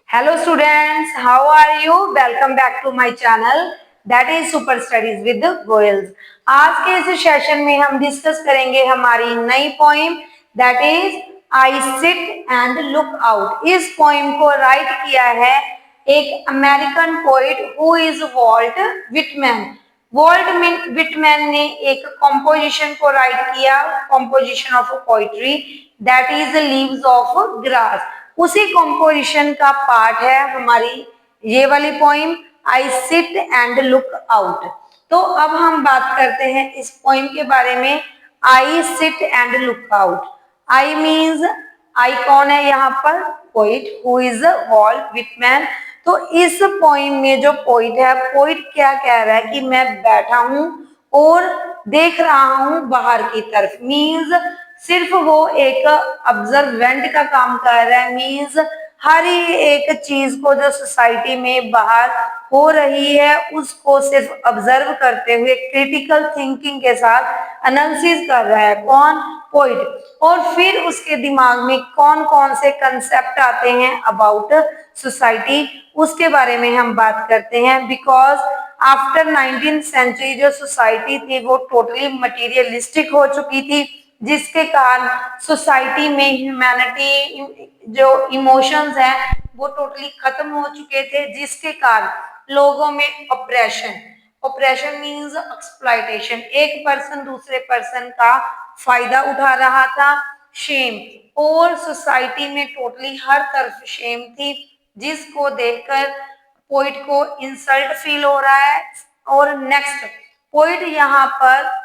Hello students, how are you? Welcome back to my channel that is Super Studies with Goyals. आज के इस session में हम discuss करेंगे हमारी नई poem that is I sit and look out. इस पोइम को राइट किया है एक American poet who is Walt Whitman. Walt Whitman ने एक कॉम्पोजिशन को राइट किया, composition of poetry that is leaves of grass. उसी कॉम्पोजिशन का पार्ट है हमारी ये वाली poem I sit and look out. तो अब हम बात करते हैं इस पोइम के बारे में। आई sit and look out, I means I कौन है यहाँ पर? Poet who is Walt Whitman. तो इस पोइम में जो पोइट है, पोइट क्या कह रहा है कि मैं बैठा हूं और देख रहा हूं बाहर की तरफ। मीन्स सिर्फ वो एक ऑब्जर्वेंट का काम कर रहा है। मीन्स हर ही एक चीज को जो सोसाइटी में बाहर हो रही है उसको सिर्फ ऑब्जर्व करते हुए क्रिटिकल थिंकिंग के साथ एनालिसिस कर रहा है। कौन? पोइट। और फिर उसके दिमाग में कौन कौन से कंसेप्ट आते हैं अबाउट सोसाइटी, उसके बारे में हम बात करते हैं। बिकॉज आफ्टर 19th सेंचुरी जो सोसाइटी थी वो टोटली मटीरियलिस्टिक हो चुकी थी, जिसके कारण सोसाइटी में ह्यूमैनिटी जो इमोशंस हैं वो टोटली खत्म हो चुके थे, जिसके कारण लोगों में ऑपरेशन मींस एक्सप्लॉयटेशन, एक पर्सन दूसरे पर्सन का फायदा उठा रहा था। शेम, और सोसाइटी में टोटली हर तरफ शेम थी, जिसको देखकर पोइट को इंसल्ट फील हो रहा है। और नेक्स्ट पोइट यहाँ पर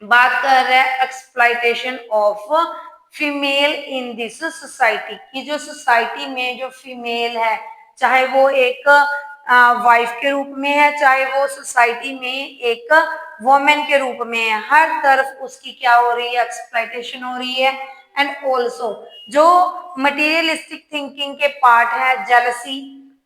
बात कर रहा है exploitation of female in this society की। जो सोसाइटी में जो फीमेल है, चाहे वो एक वाइफ के रूप में है, चाहे वो सोसाइटी में एक वुमेन के रूप में है, हर तरफ उसकी क्या हो रही है? एक्सप्लॉयटेशन हो रही है। एंड ऑल्सो जो मटेरियलिस्टिक थिंकिंग के पार्ट है, जेलसी,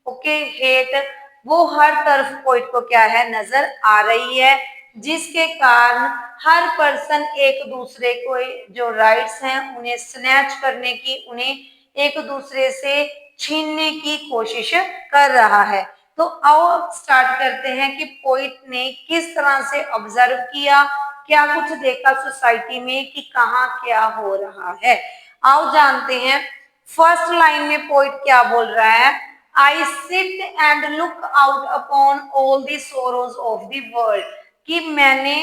ओके, हेट, वो हर तरफ पोइट को क्या है? नजर आ रही है, जिसके कारण हर पर्सन एक दूसरे को जो राइट्स हैं उन्हें स्नैच करने की, उन्हें एक दूसरे से छीनने की कोशिश कर रहा है। तो आओ स्टार्ट करते हैं कि पोइट ने किस तरह से ऑब्जर्व किया, क्या कुछ देखा सोसाइटी में कि कहाँ क्या हो रहा है। आओ जानते हैं। फर्स्ट लाइन में पोइट क्या बोल रहा है? आई sit and look out upon all the sorrows of the world, कि मैंने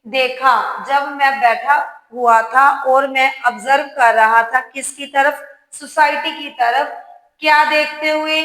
देखा, जब मैं बैठा हुआ था और मैं ऑब्जर्व कर रहा था किसकी तरफ? सोसाइटी की तरफ। क्या देखते हुए?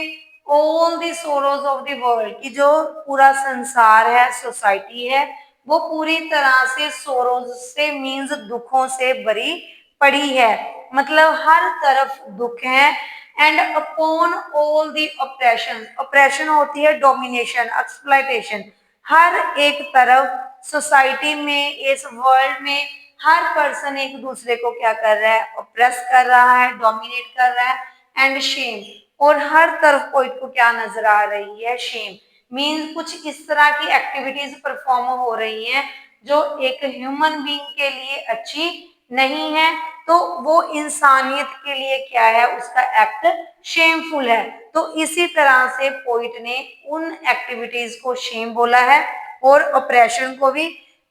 All the sorrows of the world, की जो पूरा संसार है, सोसाइटी है, वो पूरी तरह से सोरोज से मीन्स दुखों से भरी पड़ी है, मतलब हर तरफ दुख है। And upon all the operation, operation होती है डोमिनेशन, एक्सप्लॉयटेशन, हर एक तरफ सोसाइटी में, इस वर्ल्ड में हर पर्सन एक दूसरे को क्या कर रहा है? ऑप्रेस कर रहा है, डोमिनेट कर रहा है। एंड शेम, और हर तरफ पोइट को क्या नजर आ रही है? शेम। मीन्स कुछ इस तरह की एक्टिविटीज परफॉर्म हो रही हैं जो एक ह्यूमन बीइंग के लिए अच्छी नहीं है, तो वो इंसानियत के लिए क्या है? उसका एक्ट शेमफुल है। तो इसी तरह से पोइट ने उन एक्टिविटीज को शेम बोला है और ऑपरेशन को भी।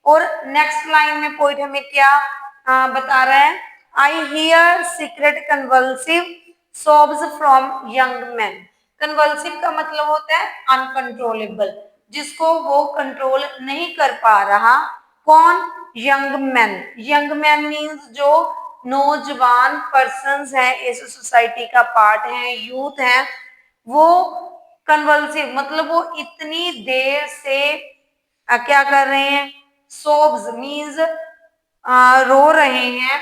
और नेक्स्ट लाइन में पोइट हमें क्या बता रहा है? I hear secret convulsive sobs from young man. Convulsive का मतलब होता है अनकंट्रोलेबल, जिसको वो कंट्रोल नहीं कर पा रहा। कौन? Young man. Young man means जो नौजवान पर्सन्स हैं, इस सोसाइटी का पार्ट है, यूथ है, वो कन्वल्सिव मतलब वो इतनी देर से क्या कर रहे हैं? सोब्स मीन्स रो रहे हैं।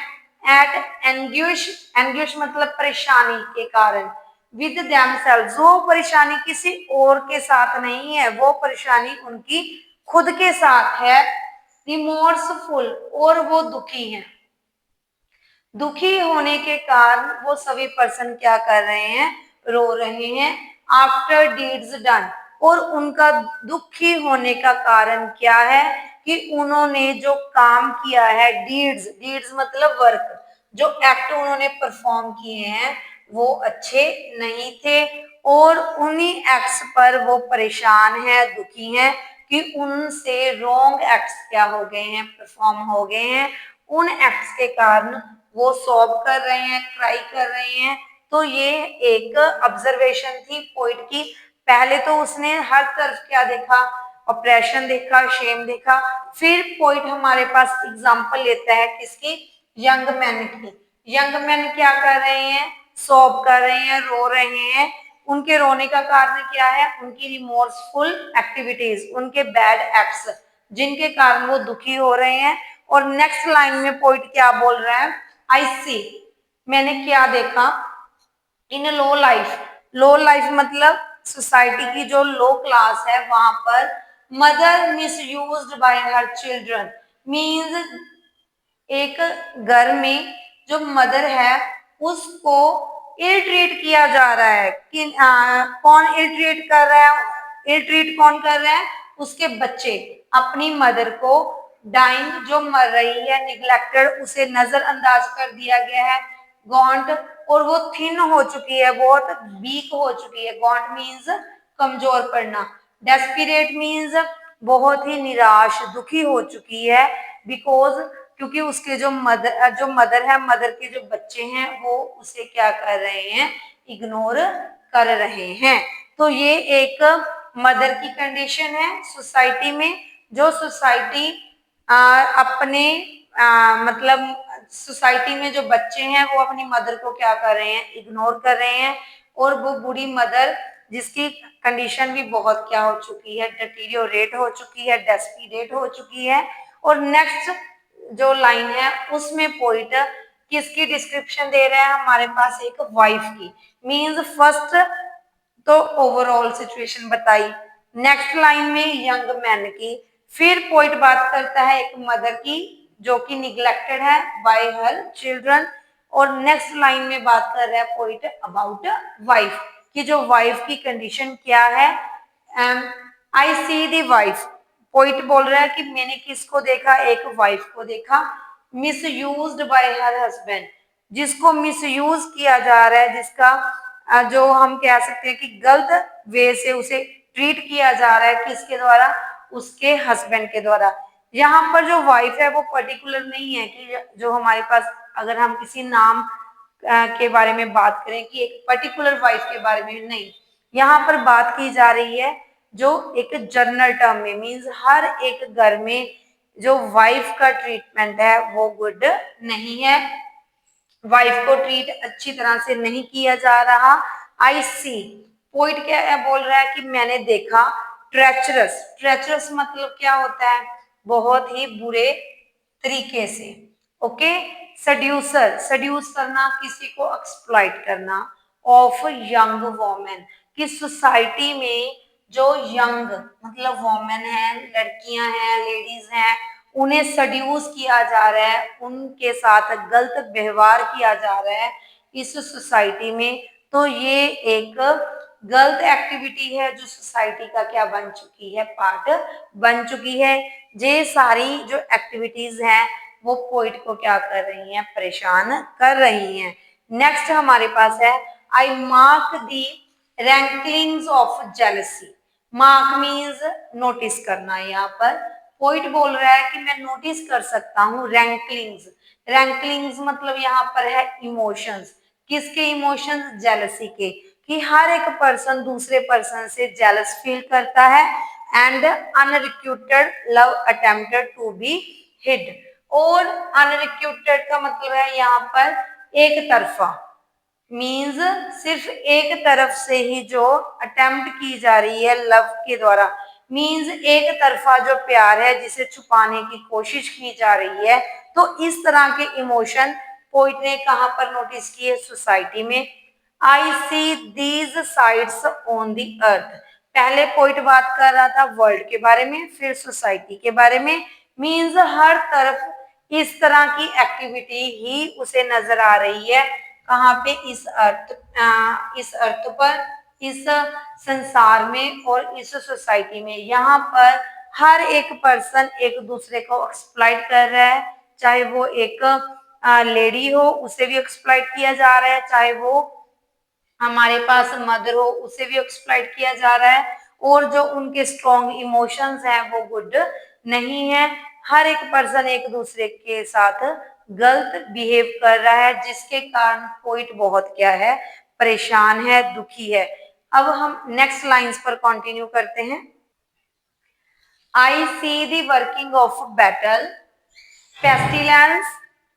एट एंग्विश, एंग्विश मतलब परेशानी के कारण। विद देमसेल्व्स, वो परेशानी किसी और के साथ नहीं है, वो परेशानी उनकी खुद के साथ है। रिमोर्सफुल, और वो दुखी हैं। दुखी होने के कारण वो सभी पर्सन क्या कर रहे हैं? रो रहे हैं। आफ्टर डीड्स डन, और उनका दुखी होने का कारण क्या है? कि उन्होंने जो काम किया है, डीड्स, डीड्स मतलब वर्क, जो एक्ट उन्होंने परफॉर्म किए हैं वो अच्छे नहीं थे। और उन्हीं एक्ट्स पर वो परेशान है, दुखी है कि उनसे रॉन्ग एक्ट्स क्या हो गए हैं, परफॉर्म हो गए हैं। उन एक्ट्स के कारण वो सॉब कर रहे हैं, क्राई कर रहे हैं। तो ये एक ऑब्जर्वेशन थी पोइट की। पहले तो उसने हर तरफ क्या देखा, ऑपरेशन देखा, शेम देखा। फिर पोइट हमारे पास एग्जाम्पल लेता है किसकी, यंग मैन की। यंग मैन क्या कर रहे हैं, सॉब कर रहे हैं, रो रहे हैं। उनके रोने का कारण क्या है, उनकी रिमोर्सफुल एक्टिविटीज, उनके बैड एक्ट्स, जिनके कारण वो दुखी हो रहे हैं। और नेक्स्ट लाइन में पोइट क्या बोल रहा है, आई सी, मैंने क्या देखा, इन लो लाइफ। लो लाइफ मतलब सोसाइटी की जो लो क्लास है, वहां पर mother miss use by her children. Means एक घर में जो मदर है उसको इल ट्रीट किया जा रहा है कि कौन इल ट्रीट कर रहा है, इल ट्रीट कौन कर रहा है, उसके बच्चे अपनी मदर को, डाइंग जो मर रही है, निग्लेक्टेड, उसे नजरअंदाज कर दिया गया है। गॉन्ट, और वो थिन हो चुकी है, बहुत वीक हो चुकी है। गॉन्ट मीन्स कमजोर पड़ना। डेस्पिरेट मीन्स बहुत ही निराश, दुखी हो चुकी है। बिकॉज क्योंकि उसके जो मदर है, मदर के जो बच्चे हैं वो उसे क्या कर रहे हैं, इग्नोर कर रहे हैं। तो ये एक मदर की कंडीशन है सोसाइटी में। जो सोसाइटी अपने मतलब सोसाइटी में जो बच्चे हैं वो अपनी मदर को क्या कर रहे हैं, इग्नोर कर रहे हैं। और वो बूढ़ी मदर जिसकी कंडीशन भी बहुत क्या हो चुकी है, डिटीरियोरेट हो चुकी है, डेस्पिरेट हो चुकी है। और नेक्स्ट जो लाइन है उसमें पोइट किसकी डिस्क्रिप्शन दे रहा है, हमारे पास एक वाइफ की। मींस फर्स्ट तो ओवरऑल सिचुएशन बताई, नेक्स्ट लाइन में यंग मैन की। फिर पोइट बात करता है एक मदर की जो कि निग्लेक्टेड है बाय हर चिल्ड्रन। और नेक्स्ट लाइन में बात कर रहा है पोइट अबाउट वाइफ कि जो वाइफ की कंडीशन क्या है। आई सी दी वाइफ, पोइट बोल रहा है कि मैंने किसको देखा, एक वाइफ को देखा, miss use by her husband, जिसको मिस यूज किया जा रहा है, जिसका जो हम कह सकते हैं कि गलत वे से उसे ट्रीट किया जा रहा है, किसके द्वारा, उसके हस्बैंड के द्वारा। यहाँ पर जो वाइफ है वो पर्टिकुलर नहीं है कि जो हमारे पास अगर हम किसी नाम के बारे में बात करें कि एक पर्टिकुलर वाइफ के बारे में, नहीं, यहाँ पर बात की जा रही है जो एक जनरल टर्म में, मीन्स हर एक घर में जो वाइफ का ट्रीटमेंट है वो गुड नहीं है, वाइफ को ट्रीट अच्छी तरह से नहीं किया जा रहा। आई सी, पोइट क्या है, बोल रहा है कि मैंने देखा ट्रेचरस। ट्रेचरस मतलब क्या होता है, बहुत ही बुरे तरीके से। ओके, सड्यूसर, सड्यूस करना, किसी को एक्सप्लॉइट करना। ऑफ यंग वोमेन, कि सोसाइटी में जो यंग मतलब वोमेन है, लड़कियां हैं, लेडीज हैं, उन्हें सड्यूस किया जा रहा है, उनके साथ गलत व्यवहार किया जा रहा है इस सोसाइटी में। तो ये एक गलत एक्टिविटी है जो सोसाइटी का क्या बन चुकी है, पार्ट बन चुकी है। ये सारी जो एक्टिविटीज हैं वो पोइट को क्या कर रही हैं, परेशान कर रही हैं। नेक्स्ट हमारे पास है I mark the ranklings of jealousy. Mark means notice करना। यहाँ पर पोइट बोल रहा है कि मैं नोटिस कर सकता हूँ रैंकलिंग्स। रैंकलिंग्स मतलब यहाँ पर है इमोशंस। किसके इमोशंस, जेलसी के, कि हर एक पर्सन दूसरे पर्सन से जेलस फील करता है। And unrequited love attempted to be hid. और अनरिक्यूटेड का मतलब है यहाँ पर एक तरफा, मीन्स सिर्फ एक तरफ से ही जो अटेम्प्ट की जा रही है लव के द्वारा, मीन्स एक तरफा जो प्यार है जिसे छुपाने की कोशिश की जा रही है। तो इस तरह के इमोशन पोइट ने कहां पर नोटिस किए, सोसाइटी में। I see these sights on the earth. पहले पोइट बात कर रहा था वर्ल्ड के बारे में, फिर सोसाइटी के बारे में। मीन्स हर तरफ इस तरह की एक्टिविटी ही उसे नजर आ रही है। कहाँ पे, इस अर्थ पर, इस संसार में और इस सोसाइटी में। यहाँ पर हर एक पर्सन एक दूसरे को एक्सप्लॉइट कर रहा है, चाहे वो एक लेडी हो उसे भी एक्सप्लॉइट किया जा रहा है, चाहे वो हमारे पास मदर हो उसे भी एक्सप्लॉइट किया जा रहा है, और जो उनके स्ट्रॉन्ग इमोशंस हैं वो गुड नहीं है। हर एक पर्सन एक दूसरे के साथ गलत बिहेव कर रहा है, जिसके कारण पोइट बहुत क्या है, परेशान है, दुखी है। अब हम नेक्स्ट लाइंस पर कंटिन्यू करते हैं। I see the working of battle, pestilence,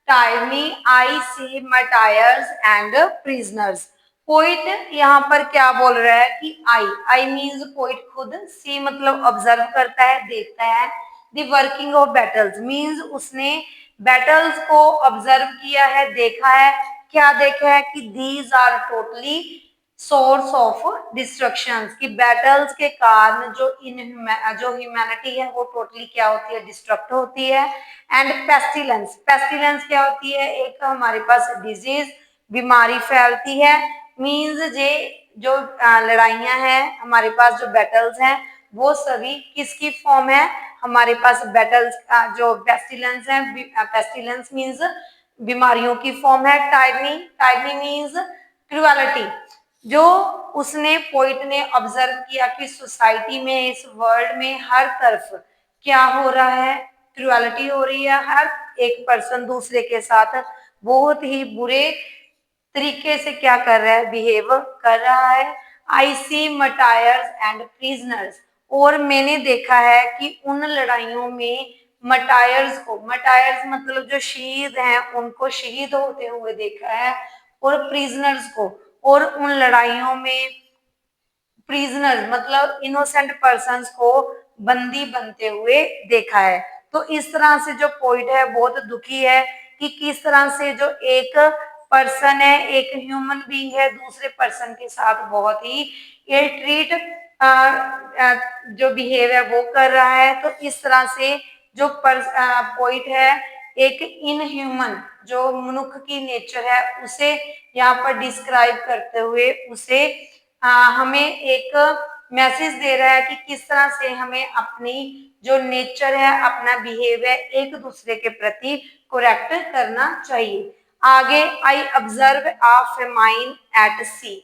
tyranny. I see martyrs and prisoners. Poet यहाँ पर क्या बोल रहा है कि आई मीन्स पोइट खुद, सी मतलब ऑब्जर्व करता है, देखता है, the working of battles means उसने बैटल्स को ऑब्जर्व किया है, देखा है। क्या देखा है कि these are totally source of destructions, की बैटल्स के कारण जो जो ह्यूमैनिटी है वो टोटली क्या होती है, डिस्ट्रक्ट होती है। एंड पेस्टिलेंस, पेस्टिलेंस क्या होती है, एक हमारे पास डिजीज, बीमारी फैलती है। मीन्स जे जो लड़ाइयां हैं हमारे पास, जो बैटल्स हैं वो सभी किसकी फॉर्म है, हमारे पास बैटल्स जो पेस्टिलेंस है, पेस्टिलेंस मीन्स बीमारियों की फॉर्म है। Tyranny, tyranny means cruelty. जो उसने पोइट ने ऑब्जर्व किया कि सोसाइटी में, इस वर्ल्ड में हर तरफ क्या हो रहा है, क्रुएलिटी हो रही है। हर एक पर्सन दूसरे के साथ बहुत ही बुरे तरीके से क्या कर रहा है, बिहेव कर रहा है। आई सी मटायर्स एंड प्रिजनर्स, और मैंने देखा है कि उन लड़ाइयों में मटायर्स को, मटायर्स मतलब जो शहीद हैं उनको शहीद होते हुए देखा है, और प्रिजनर्स को, और उन लड़ाइयों में प्रिजनर मतलब इनोसेंट पर्सन्स को बंदी बनते हुए देखा है। तो इस तरह से जो पोइट है बहुत दुखी है कि किस तरह से जो एक पर्सन है, एक ह्यूमन बीइंग है, दूसरे पर्सन के साथ बहुत ही इल ट्रीट जो बिहेव है वो कर रहा है। तो इस तरह से जो पोइट है एक इनह्यूमन जो मनुष्य की नेचर है उसे यहाँ पर डिस्क्राइब करते हुए उसे हमें एक मैसेज दे रहा है कि किस तरह से हमें अपनी जो नेचर है, अपना बिहेव है, एक दूसरे के प्रति करेक्ट करना चाहिए। आगे, I observe a famine at sea.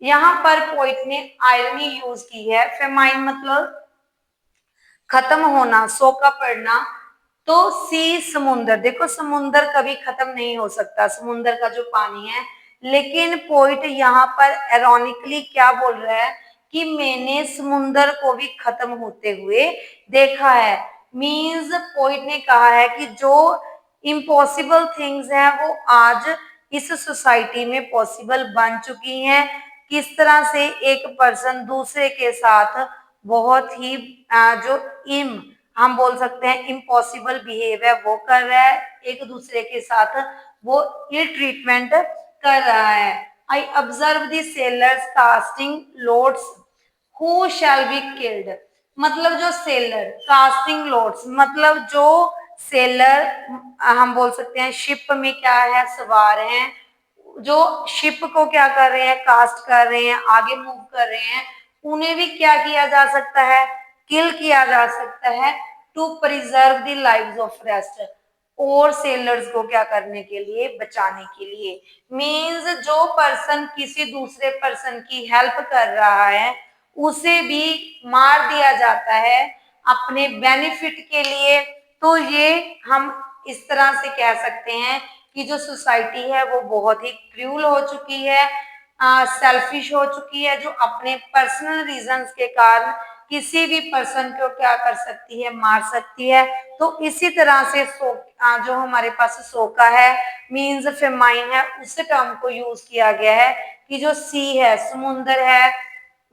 यहाँ पर पोइट ने आयरनी यूज की है। फेमाइन मतलब खत्म होना, सोखा पड़ना। तो सी समुंदर, देखो समुंदर कभी खत्म नहीं हो सकता, समुंदर का जो पानी है। लेकिन पोइट यहाँ पर एरोनिकली क्या बोल रहा है कि मैंने समुंदर को भी खत्म होते हुए देखा है। मीन्स पोइट ने कहा है कि जो इम्पॉसिबल थिंग्स हैं वो आज इस सोसाइटी में पॉसिबल बन चुकी हैं। किस तरह से एक पर्सन दूसरे के साथ बहुत ही जो हम बोल सकते हैं इम्पॉसिबल बिहेव है वो कर रहा है, एक दूसरे के साथ वो इल ट्रीटमेंट कर रहा है। I observe the sellers casting loads who shall be killed. मतलब जो सेलर, कास्टिंग लोड्स मतलब जो सेलर, हम बोल सकते हैं शिप में क्या है, सवार हैं, जो शिप को क्या कर रहे हैं, कास्ट कर रहे हैं, आगे मूव कर रहे हैं, उन्हें भी क्या किया जा सकता है, किल किया जा सकता है, to preserve the lives of rest, और सेलर्स को क्या करने के लिए, बचाने के लिए। मींस जो पर्सन किसी दूसरे पर्सन की हेल्प कर रहा है उसे भी मार दिया जाता है अपने बेनिफिट के लिए। तो ये हम इस तरह से कह सकते हैं कि जो सोसाइटी है वो बहुत ही क्रूल हो चुकी है, सेल्फिश हो चुकी है, जो अपने पर्सनल रीजंस के कारण किसी भी पर्सन को क्या कर सकती है, मार सकती है। तो इसी तरह से जो हमारे पास सोका है मीन्स फेमाइन है, उस टर्म को यूज किया गया है कि जो सी है, समुंदर है,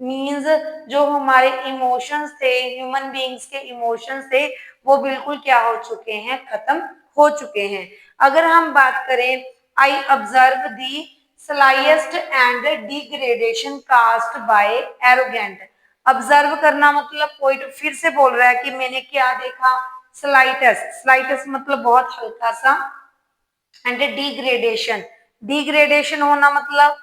मीन्स जो हमारे इमोशंस थे, ह्यूमन बीइंग्स के इमोशंस थे, वो बिल्कुल क्या हो चुके हैं, खत्म हो चुके हैं। अगर हम बात करें, I observe the slights and degradation cast by arrogant. Observe करना मतलब पोइट फिर से बोल रहा है कि मैंने क्या देखा, स्लाइटेस्ट, स्लाइटेस्ट मतलब बहुत हल्का सा, एंड डिग्रेडेशन, डिग्रेडेशन होना मतलब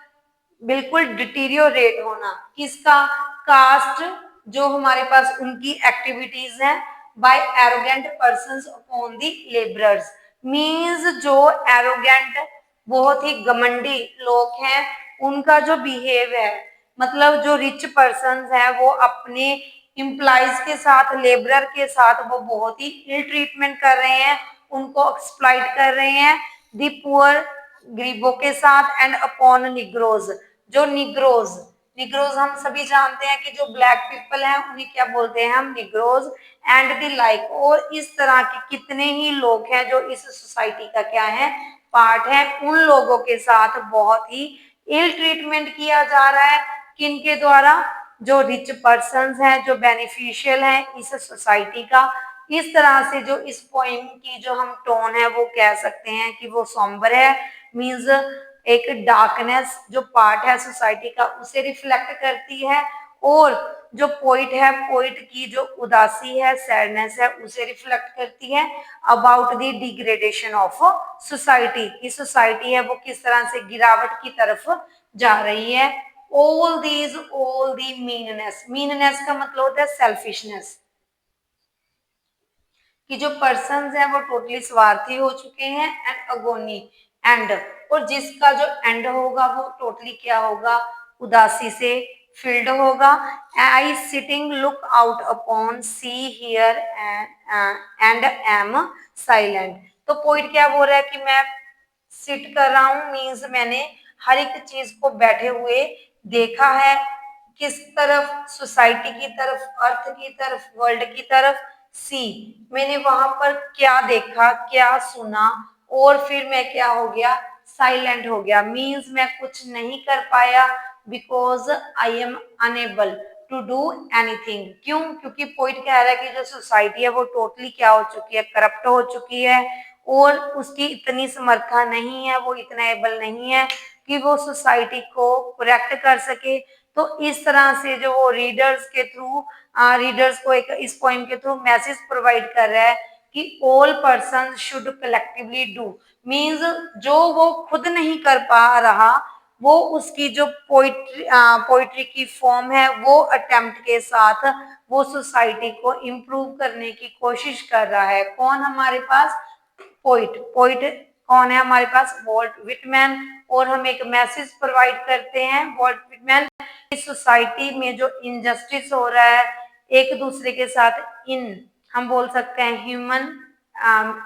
बिल्कुल डिटीरियोरेट होना, किसका, कास्ट, जो हमारे पास उनकी एक्टिविटीज हैं, by arrogant persons upon the labourers. Means जो एरोगेंट बहुत ही घमंडी लोग हैं उनका जो बिहेव है, मतलब जो रिच पर्सन है वो अपने इम्प्लॉइज के साथ, लेबरर के साथ वो बहुत ही इल ट्रीटमेंट कर रहे हैं, उनको एक्सप्लॉइट कर रहे हैं। दी पुअर, गरीबों के साथ, एंड अपॉन निग्रोज, जो निग्रोज, निग्रोज हम सभी जानते हैं कि जो ब्लैक पीपल हैं उन्हें क्या बोलते हैं हम, निग्रोज, एंड दी लाइक, और इस तरह के कितने ही लोग हैं जो इस सोसाइटी का क्या है, पार्ट है। उन लोगों के साथ बहुत ही इल ट्रीटमेंट किया जा रहा है, किनके द्वारा, जो रिच पर्सन्स हैं, जो बेनिफिशियल हैं इस सोसाइटी का। इस तरह से जो इस पोइम की जो हम टोन है वो कह सकते हैं कि वो सॉम्बर है, मींस एक डार्कनेस जो पार्ट है सोसाइटी का उसे रिफ्लेक्ट करती है, और जो पोइट है, पोइट की जो उदासी है, सैडनेस है, उसे रिफ्लेक्ट करती है about the degradation of society, की सोसाइटी है वो किस तरह से गिरावट की तरफ जा रही है। ऑल दी मीननेस, मीननेस का मतलब होता है सेल्फिशनेस, कि जो पर्सन है वो टोटली स्वार्थी हो चुके हैं, एंड अगोनी, एंड, और जिसका जो एंड होगा वो टोटली क्या होगा, उदासी से फिल्ड होगा। आई sitting look out upon see here and am silent. तो पॉइंट क्या बोल रहा है कि मैं सिट कर रहा हूं, मीन्स मैंने हर एक चीज को बैठे हुए देखा है, किस तरफ, सोसाइटी की तरफ, अर्थ की तरफ, वर्ल्ड की तरफ। सी, मैंने वहां पर क्या देखा, क्या सुना, और फिर मैं क्या हो गया, साइलेंट हो गया, मीन्स मैं कुछ नहीं कर पाया, because I am unable to do anything. क्यों? क्योंकि पॉइंट कह रहा है कि जो सोसाइटी है वो टोटली क्या हो चुकी है, करप्ट हो चुकी है, और उसकी इतनी समर्था नहीं है, वो इतना एबल नहीं है कि वो सोसाइटी को करेक्ट कर सके। तो इस तरह से जो वो रीडर्स के थ्रू, रीडर्स को एक इस पोइम के थ्रू मैसेज प्रोवाइड कर रहा है कि all person should collectively do, means जो वो खुद नहीं कर पा रहा, वो उसकी जो पोइट्री की फॉर्म है वो अटेम्प्ट के साथ वो सोसाइटी को इम्प्रूव करने की कोशिश कर रहा है। कौन हमारे पास, पोइट, पोइट कौन है हमारे पास, वॉल्ट विटमैन, और हम एक मैसेज प्रोवाइड करते हैं वॉल्ट विटमैन, इस सोसाइटी में जो इनजस्टिस हो रहा है एक दूसरे के साथ, इन हम बोल सकते हैं ह्यूमन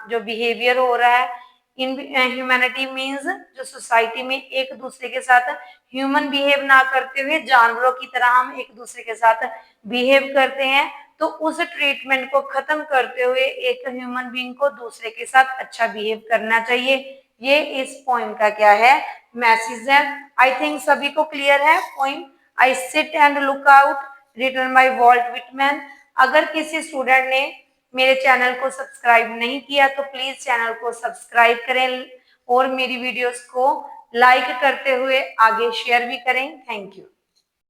जो बिहेवियर हो रहा है, इन ह्यूमैनिटी मीन्स जो सोसाइटी में एक दूसरे के साथ ह्यूमन बिहेव ना करते हुए जानवरों की तरह हम एक दूसरे के साथ बिहेव करते हैं, तो उस ट्रीटमेंट को खत्म करते हुए एक ह्यूमन बीइंग को दूसरे के साथ अच्छा बिहेव करना चाहिए। ये इस पोइम का क्या है, मैसेज है। आई थिंक सभी को क्लियर है poem I sit and look out, written by Walt Whitman. अगर किसी स्टूडेंट ने मेरे चैनल को सब्सक्राइब नहीं किया तो प्लीज चैनल को सब्सक्राइब करें और मेरी वीडियोस को लाइक करते हुए आगे शेयर भी करें। Thank you.